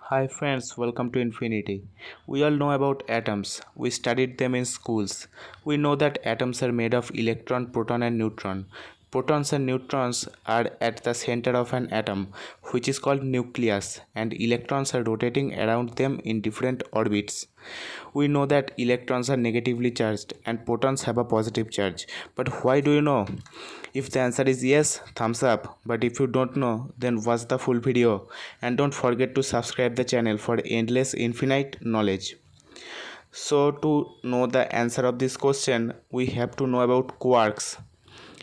Hi friends, welcome to Infinity. We all know about atoms. We studied them in schools. We know that atoms are made of electron, proton and neutron. Protons and neutrons are at the center of an atom, which is called nucleus, and electrons are rotating around them in different orbits. We know that electrons are negatively charged and protons have a positive charge. But why do you know? If the answer is yes, thumbs up. But if you don't know, then watch the full video and don't forget to subscribe the channel for endless infinite knowledge. So to know the answer of this question, we have to know about quarks.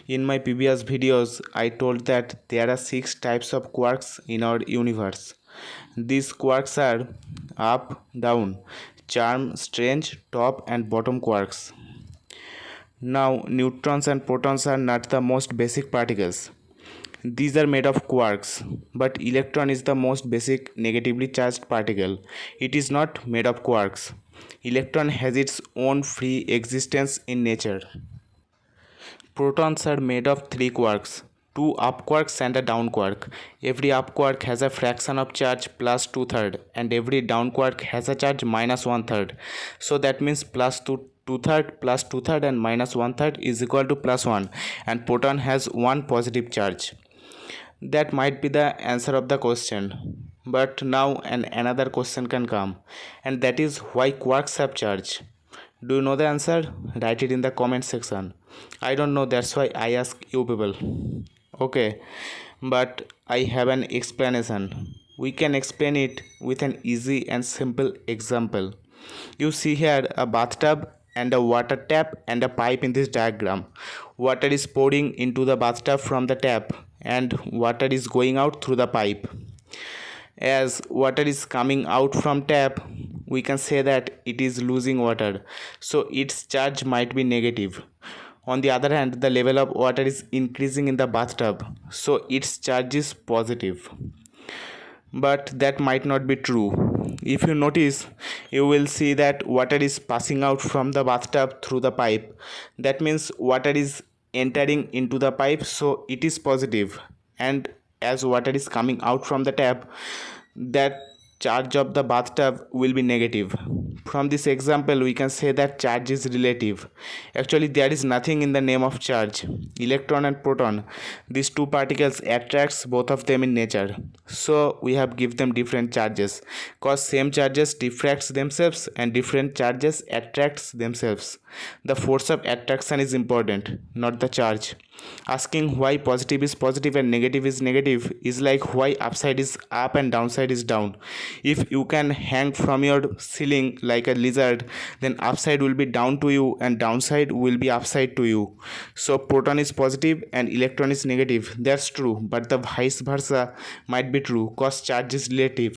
In my previous videos, I told that there are 6 types of quarks in our universe. These quarks are up, down, charm, strange, top and bottom quarks. Now, neutrons and protons are not the most basic particles. These are made of quarks, but electron is the most basic negatively charged particle. It is not made of quarks. Electron has its own free existence in nature. Protons are made of 3 quarks, 2 up quarks and a down quark. Every up quark has a fraction of charge plus 2/3 and every down quark has a charge minus 1/3. So that means plus 2/3 plus 2/3 and minus 1/3 is equal to plus 1, and proton has one positive charge. That might be the answer of the question. But now another question can come, and that is why quarks have charge. Do you know the answer? Write it in the comment section. I don't know, that's why I ask you people. Okay, but I have an explanation. We can explain it with an easy and simple example. You see here a bathtub and a water tap and a pipe in this diagram. Water is pouring into the bathtub from the tap and water is going out through the pipe. As water is coming out from tap, we can say that it is losing water, so its charge might be negative. On the other hand, the level of water is increasing in the bathtub, so its charge is positive. But that might not be true. If you notice, you will see that water is passing out from the bathtub through the pipe. That means water is entering into the pipe, so it is positive. And as water is coming out from the tap, that charge of the bathtub will be negative. From this example, we can say that charge is relative. Actually, there is nothing in the name of charge. Electron and proton, these two particles attracts both of them in nature. So we have give them different charges, cause same charges diffracts themselves and different charges attracts themselves. The force of attraction is important, not the charge. Asking why positive is positive and negative is like why upside is up and downside is down. If you can hang from your ceiling like a lizard, then upside will be down to you and downside will be upside to you. So proton is positive and electron is negative. That's true, but the vice versa might be true cause charge is relative.